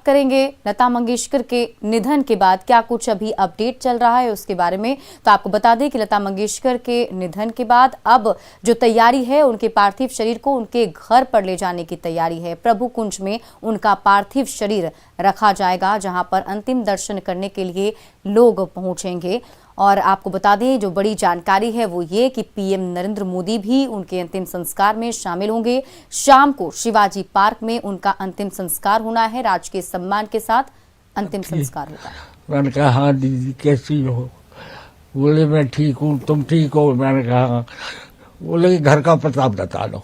करेंगे लता मंगेशकर के निधन के बाद क्या कुछ अभी अपडेट चल रहा है उसके बारे में। तो आपको बता दें कि लता मंगेशकर के निधन के बाद अब जो तैयारी है, उनके पार्थिव शरीर को उनके घर पर ले जाने की तैयारी है। प्रभु कुंज में उनका पार्थिव शरीर रखा जाएगा, जहां पर अंतिम दर्शन करने के लिए लोग पहुंचेंगे। और आपको बता दें, जो बड़ी जानकारी है वो ये कि पीएम नरेंद्र मोदी भी उनके अंतिम संस्कार में शामिल होंगे। शाम को शिवाजी पार्क में उनका अंतिम संस्कार होना है, राजकीय सम्मान के साथ अंतिम संस्कार होगा। मैंने कहा हाँ दीदी कैसी हो? बोले मैं ठीक हूँ, तुम ठीक हो? मैंने कहा। बोले घर का पता बता दो।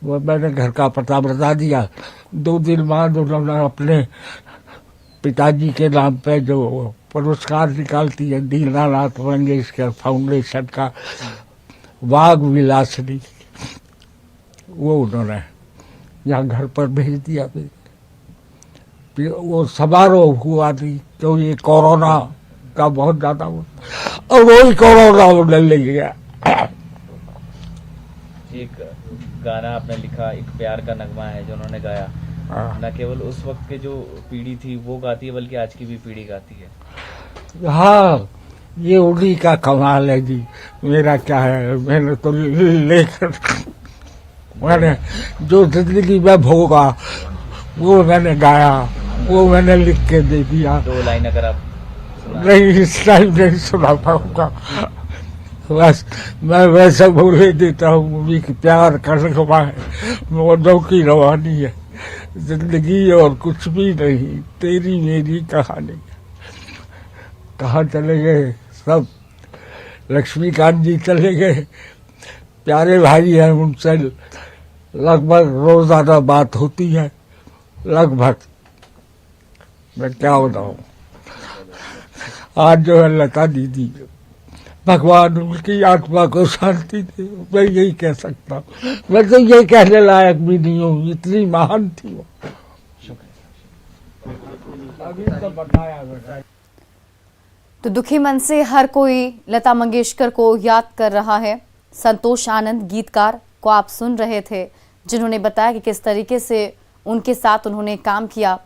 वो मैंने घर का पता बता दिया। 2 दिन बाद उन्होंने अपने पिताजी के नाम पे जो पुरस्कार निकालती है दीनानाथ मंगेशकर फाउंडेशन का, वाघ विलासनी, वो उन्होंने यहाँ घर पर भेज दिया। फिर वो समारोह हुआ थी तो ये कोरोना का बहुत ज्यादा हुआ और वही कोरोना उन्हें ले गया। एक गाना आपने लिखा, एक प्यार का नगमा है जो उन्होंने गाया, न केवल उस वक्त के जो पीढ़ी थी वो गाती है बल्कि आज की भी पीढ़ी गाती है। हाँ, ये उन्हीं का कमाल है जी, मेरा क्या है। मैंने तो लेकर मैंने जो जिंदगी में भोगा वो मैंने गाया, वो मैंने लिख के दे दिया। 2 लाइन अगर आप नहीं, इस टाइम नहीं सुना पाऊंगा, बस मैं वैसे बोले देता हूँ कि प्यार का नगमा है, मौजों की रवानी है, जिंदगी और कुछ भी नहीं, तेरी मेरी कहानी। कहाँ चले गए सब? लक्ष्मीकांत जी चले गए, प्यारे भाई हैं, उनसे लगभग रोजाना बात होती है, लगभग। मैं क्या बताऊं, आज जो है लता दीदी, भगवान उनकी आत्मा को शांति दे, मैं यही कह सकता हूँ। मैं तो ये कहने लायक भी नहीं हूँ, इतनी महान थी वो। अभी तो बताया। तो दुखी मन से हर कोई लता मंगेशकर को याद कर रहा है। संतोष आनंद गीतकार को आप सुन रहे थे, जिन्होंने बताया कि किस तरीके से उनके साथ उन्होंने काम किया,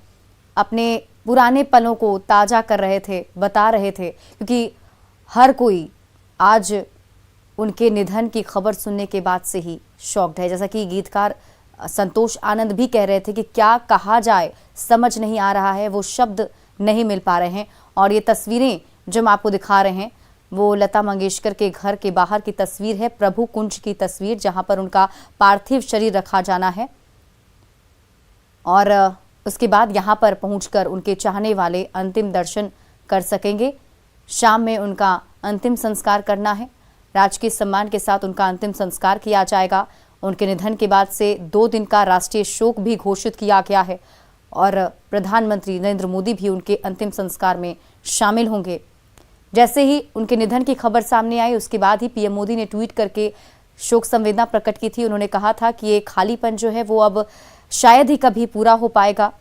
अपने पुराने पलों को ताज़ा कर रहे थे, बता रहे थे, क्योंकि हर कोई आज उनके निधन की खबर सुनने के बाद से ही शॉक्ड है। जैसा कि गीतकार संतोष आनंद भी कह रहे थे कि क्या कहा जाए, समझ नहीं आ रहा है, वो शब्द नहीं मिल पा रहे हैं। और ये तस्वीरें जो हम आपको दिखा रहे हैं वो लता मंगेशकर के घर के बाहर की तस्वीर है, प्रभु कुंज की तस्वीर, जहां पर उनका पार्थिव शरीर रखा जाना है। और उसके बाद यहां पर पहुंचकर उनके चाहने वाले अंतिम दर्शन कर सकेंगे। शाम में उनका अंतिम संस्कार करना है, राजकीय सम्मान के साथ उनका अंतिम संस्कार किया जाएगा। उनके निधन के बाद से 2 दिन का राष्ट्रीय शोक भी घोषित किया गया है और प्रधानमंत्री नरेंद्र मोदी भी उनके अंतिम संस्कार में शामिल होंगे। जैसे ही उनके निधन की खबर सामने आई, उसके बाद ही पीएम मोदी ने ट्वीट करके शोक संवेदना प्रकट की थी। उन्होंने कहा था कि ये खालीपन जो है वो अब शायद ही कभी पूरा हो पाएगा।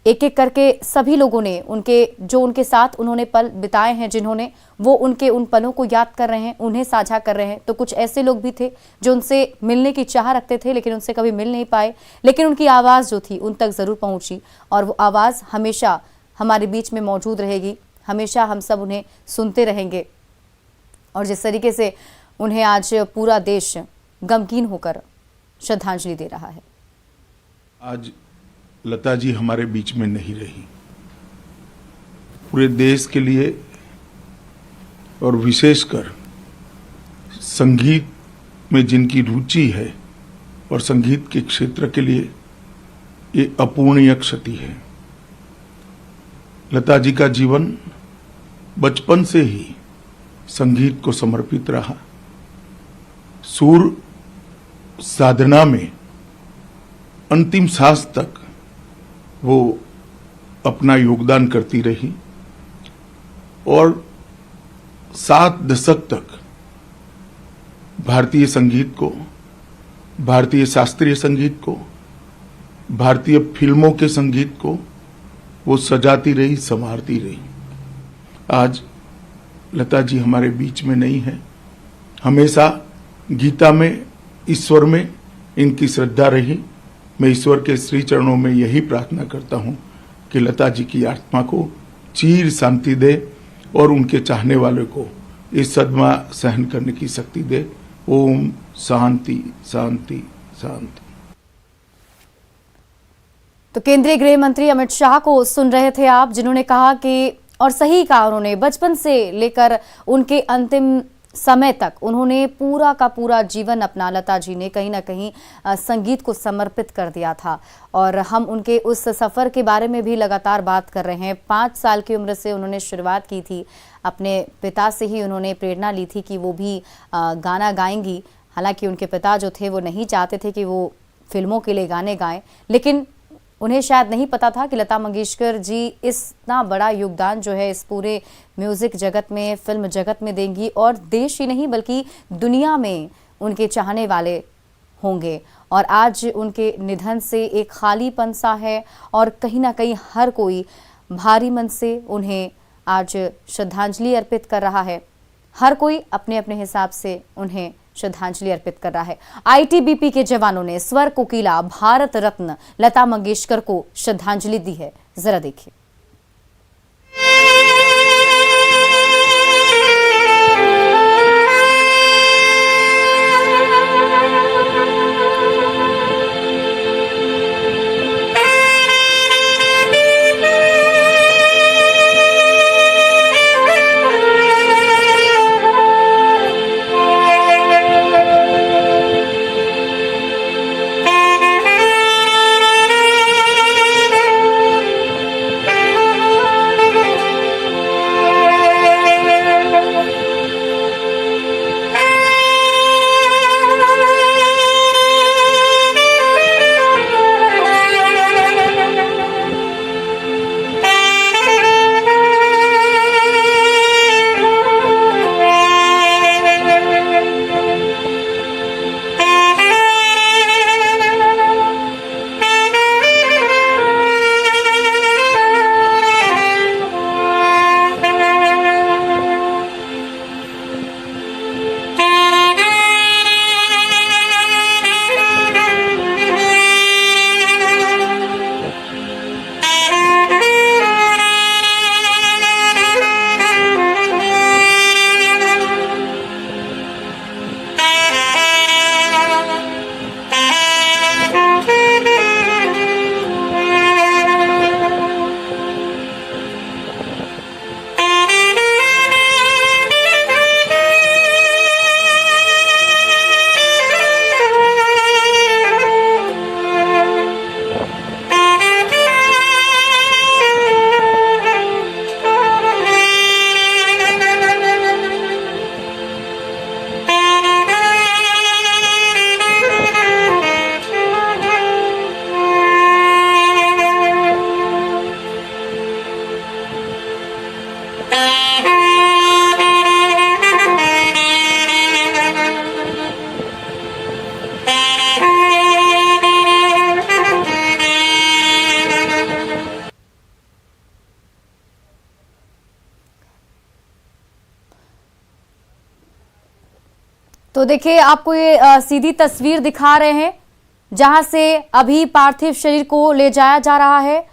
एक एक करके सभी लोगों ने उनके साथ उन्होंने पल बिताए हैं, जिन्होंने वो उनके उन पलों को याद कर रहे हैं, उन्हें साझा कर रहे हैं। तो कुछ ऐसे लोग भी थे जो उनसे मिलने की चाह रखते थे लेकिन उनसे कभी मिल नहीं पाए, लेकिन उनकी आवाज़ जो थी उन तक ज़रूर पहुंची और वो आवाज़ हमेशा हमारे बीच में मौजूद रहेगी, हमेशा हम सब उन्हें सुनते रहेंगे। और जिस तरीके से उन्हें आज पूरा देश गमगीन होकर श्रद्धांजलि दे रहा है। आज लता जी हमारे बीच में नहीं रही। पूरे देश के लिए और विशेषकर संगीत में जिनकी रुचि है और संगीत के क्षेत्र के लिए ये अपूर्णीय क्षति है। लता जी का जीवन बचपन से ही संगीत को समर्पित रहा। सुर साधना में अंतिम सांस तक वो अपना योगदान करती रही और 7 दशक तक भारतीय संगीत को, भारतीय शास्त्रीय संगीत को, भारतीय फिल्मों के संगीत को वो सजाती रही, संवारती रही। आज लता जी हमारे बीच में नहीं है। हमेशा गीता में, ईश्वर में इनकी श्रद्धा रही मैं ईश्वर के श्री चरणों में यही प्रार्थना करता हूं कि लता जी की आत्मा को चीर शांति दे और उनके चाहने वालों को इस सदमा सहन करने की शक्ति दे। ओम शांति शांति शांति। तो केंद्रीय गृह मंत्री अमित शाह को सुन रहे थे आप, जिन्होंने कहा कि, और सही कहा उन्होंने, बचपन से लेकर उनके अंतिम समय तक उन्होंने पूरा का पूरा जीवन अपना, लता जी ने कहीं ना कहीं संगीत को समर्पित कर दिया था। और हम उनके उस सफ़र के बारे में भी लगातार बात कर रहे हैं। 5 साल की उम्र से उन्होंने शुरुआत की थी, अपने पिता से ही उन्होंने प्रेरणा ली थी कि वो भी गाना गाएंगी। हालांकि उनके पिता जो थे वो नहीं चाहते थे कि वो फिल्मों के लिए गाने गाएं, लेकिन उन्हें शायद नहीं पता था कि लता मंगेशकर जी इतना बड़ा योगदान जो है इस पूरे म्यूज़िक जगत में, फिल्म जगत में देंगी, और देश ही नहीं बल्कि दुनिया में उनके चाहने वाले होंगे। और आज उनके निधन से एक खालीपन सा है, और कहीं ना कहीं हर कोई भारी मन से उन्हें आज श्रद्धांजलि अर्पित कर रहा है। हर कोई अपने अपने हिसाब से उन्हें श्रद्धांजलि अर्पित कर रहा है। आईटीबीपी के जवानों ने स्वर कोकिला, भारत रत्न लता मंगेशकर को श्रद्धांजलि दी है। जरा देखिए। तो देखिए, आपको ये सीधी तस्वीर दिखा रहे हैं जहां से अभी पार्थिव शरीर को ले जाया जा रहा है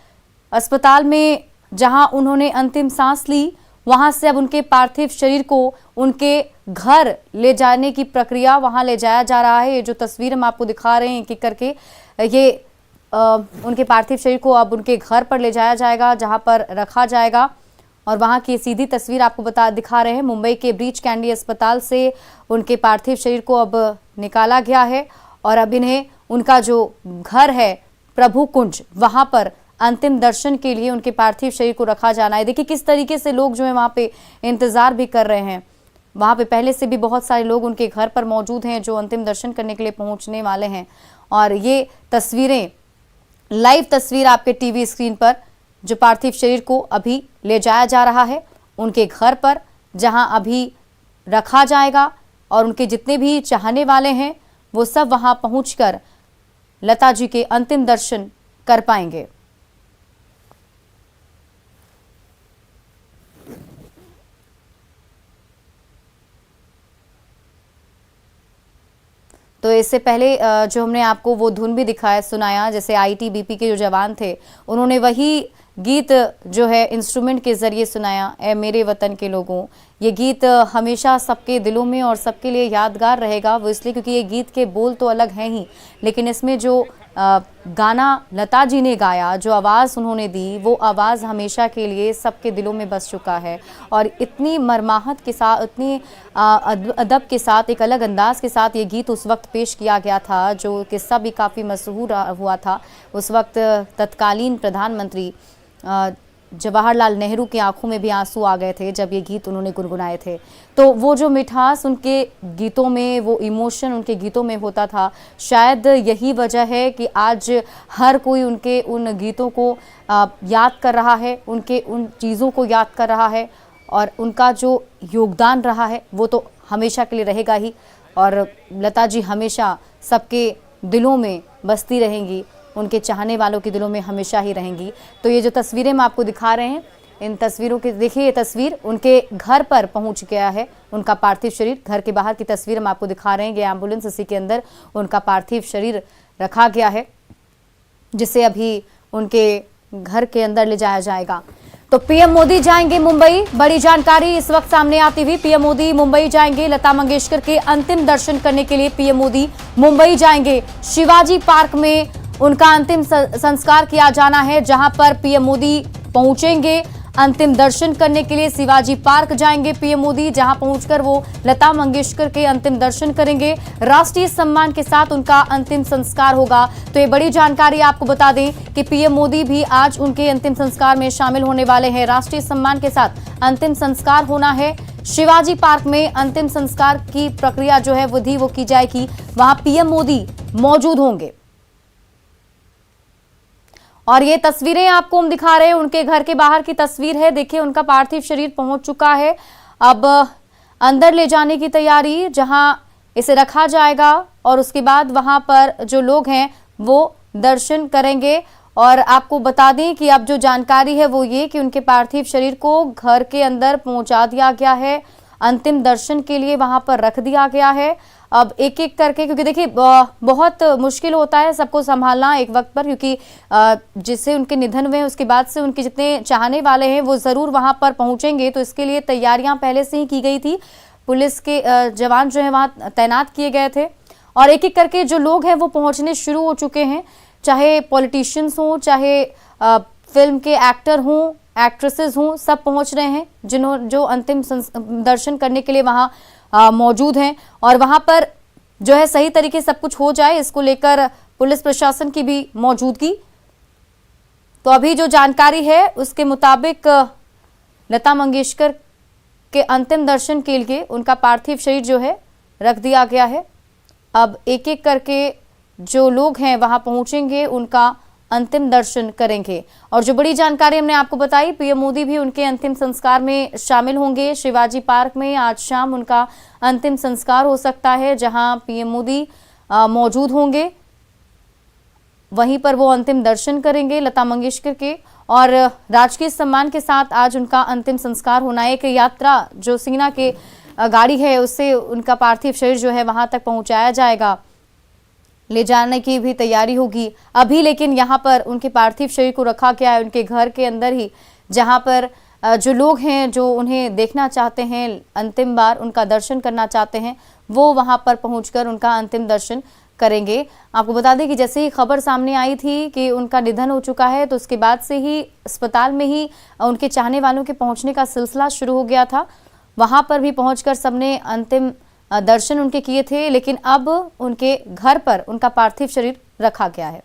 अस्पताल में, जहां उन्होंने अंतिम सांस ली। वहां से अब उनके पार्थिव शरीर को उनके घर ले जाने की प्रक्रिया, वहां ले जाया जा रहा है। ये जो तस्वीर हम आपको दिखा रहे हैं एक एक करके, ये उनके पार्थिव शरीर को अब उनके घर पर ले जाया जाएगा, जहां पर रखा जाएगा। और वहां की सीधी तस्वीर आपको दिखा रहे हैं। मुंबई के ब्रीच कैंडी अस्पताल से उनके पार्थिव शरीर को अब निकाला गया है और अब इन्हें उनका जो घर है प्रभु कुंज, वहां पर अंतिम दर्शन के लिए उनके पार्थिव शरीर को रखा जाना है। देखिए किस तरीके से लोग जो है वहां पे इंतजार भी कर रहे हैं। वहां पे पहले से भी बहुत सारे लोग उनके घर पर मौजूद हैं जो अंतिम दर्शन करने के लिए पहुंचने वाले हैं। और ये तस्वीरें, लाइव तस्वीर आपके टीवी स्क्रीन पर, जो पार्थिव शरीर को अभी ले जाया जा रहा है उनके घर पर, जहां अभी रखा जाएगा। और उनके जितने भी चाहने वाले हैं वो सब वहां पहुंचकर लता जी के अंतिम दर्शन कर पाएंगे। तो इससे पहले जो हमने आपको वो धुन भी दिखाया सुनाया, जैसे आईटीबीपी के जो जवान थे उन्होंने वही गीत जो है इंस्ट्रूमेंट के जरिए सुनाया, ए मेरे वतन के लोगों। ये गीत हमेशा सबके दिलों में और सबके लिए यादगार रहेगा, वो इसलिए क्योंकि ये गीत के बोल तो अलग हैं ही, लेकिन इसमें जो गाना लता जी ने गाया, जो आवाज़ उन्होंने दी, वो आवाज़ हमेशा के लिए सबके दिलों में बस चुका है। और इतनी मरमाहत के साथ, इतनी अदब के साथ, एक अलग अंदाज के साथ ये गीत उस वक्त पेश किया गया था, जो किस्सा भी काफ़ी मशहूर हुआ था। उस वक्त तत्कालीन प्रधानमंत्री जवाहरलाल नेहरू की आंखों में भी आंसू आ गए थे जब ये गीत उन्होंने गुनगुनाए थे। तो वो जो मिठास उनके गीतों में, वो इमोशन उनके गीतों में होता था, शायद यही वजह है कि आज हर कोई उनके उन गीतों को याद कर रहा है, उनके उन चीज़ों को याद कर रहा है, और उनका जो योगदान रहा है वो तो हमेशा के लिए रहेगा ही। और लता जी हमेशा सबके दिलों में बसती रहेंगी, उनके चाहने वालों के दिलों में हमेशा ही रहेंगी। तो ये जो तस्वीरें हम आपको दिखा रहे हैं, इन तस्वीरों के देखिए, ये तस्वीर उनके घर पर पहुंच गया है उनका पार्थिव शरीर। घर के बाहर की तस्वीर हम आपको दिखा रहे हैं। ये एम्बुलेंस, इसी के अंदर उनका पार्थिव शरीर रखा गया है, जिसे अभी उनके घर के अंदर ले जाया जाएगा। तो पीएम मोदी जाएंगे मुंबई, बड़ी जानकारी इस वक्त सामने आती हुई। पीएम मोदी मुंबई जाएंगे, लता मंगेशकर के अंतिम दर्शन करने के लिए पीएम मोदी मुंबई जाएंगे। शिवाजी पार्क में उनका अंतिम संस्कार किया जाना है, जहां पर पीएम मोदी पहुंचेंगे अंतिम दर्शन करने के लिए। शिवाजी पार्क जाएंगे पीएम मोदी, जहां पहुंचकर वो लता मंगेशकर के अंतिम दर्शन करेंगे। राष्ट्रीय सम्मान के साथ उनका अंतिम संस्कार होगा। तो ये बड़ी जानकारी आपको बता दें कि पीएम मोदी भी आज उनके अंतिम संस्कार में शामिल होने वाले हैं। राष्ट्रीय सम्मान के साथ अंतिम संस्कार होना है। शिवाजी पार्क में अंतिम संस्कार की प्रक्रिया जो है विधि वो की जाएगी, वहां पीएम मोदी मौजूद होंगे। और ये तस्वीरें आपको हम दिखा रहे हैं, उनके घर के बाहर की तस्वीर है। देखिए, उनका पार्थिव शरीर पहुंच चुका है। अब अंदर ले जाने की तैयारी, जहां इसे रखा जाएगा और उसके बाद वहां पर जो लोग हैं वो दर्शन करेंगे। और आपको बता दें कि अब जो जानकारी है वो ये कि उनके पार्थिव शरीर को घर के अंदर पहुंचा दिया गया है, अंतिम दर्शन के लिए वहां पर रख दिया गया है। अब एक एक करके, क्योंकि देखिए बहुत मुश्किल होता है सबको संभालना एक वक्त पर, क्योंकि जिससे उनके निधन हुए उसके बाद से उनके जितने चाहने वाले हैं वो ज़रूर वहां पर पहुंचेंगे। तो इसके लिए तैयारियां पहले से ही की गई थी। पुलिस के जवान जो है वहां तैनात किए गए थे, और एक एक करके जो लोग हैं वो पहुंचने शुरू हो चुके हैं, चाहे पॉलिटिशियंस हों, चाहे फिल्म के एक्टर हों, एक्ट्रेसेस हों, सब पहुंच रहे हैं जो अंतिम दर्शन करने के लिए वहां मौजूद हैं। और वहां पर जो है सही तरीके से सब कुछ हो जाए, इसको लेकर पुलिस प्रशासन की भी मौजूदगी। तो अभी जो जानकारी है उसके मुताबिक लता मंगेशकर के अंतिम दर्शन के लिए उनका पार्थिव शरीर जो है रख दिया गया है। अब एक एक करके जो लोग हैं वहां पहुंचेंगे, उनका अंतिम दर्शन करेंगे। और जो बड़ी जानकारी हमने आपको बताई, पीएम मोदी भी उनके अंतिम संस्कार में शामिल होंगे। शिवाजी पार्क में आज शाम उनका अंतिम संस्कार हो सकता है, जहां पीएम मोदी मौजूद होंगे। वहीं पर वो अंतिम दर्शन करेंगे लता मंगेशकर के, और राजकीय सम्मान के साथ आज उनका अंतिम संस्कार होना है। एक यात्रा जो सेना के गाड़ी है उससे उनका पार्थिव शरीर जो है वहां तक पहुंचाया जाएगा, ले जाने की भी तैयारी होगी अभी। लेकिन यहाँ पर उनके पार्थिव शरीर को रखा गया है उनके घर के अंदर ही, जहाँ पर जो लोग हैं जो उन्हें देखना चाहते हैं, अंतिम बार उनका दर्शन करना चाहते हैं, वो वहाँ पर पहुंचकर उनका अंतिम दर्शन करेंगे। आपको बता दें कि जैसे ही खबर सामने आई थी कि उनका निधन हो चुका है, तो उसके बाद से ही अस्पताल में ही उनके चाहने वालों के पहुँचने का सिलसिला शुरू हो गया था। वहाँ पर भी पहुँचकर सबने अंतिम दर्शन उनके किए थे, लेकिन अब उनके घर पर उनका पार्थिव शरीर रखा गया है।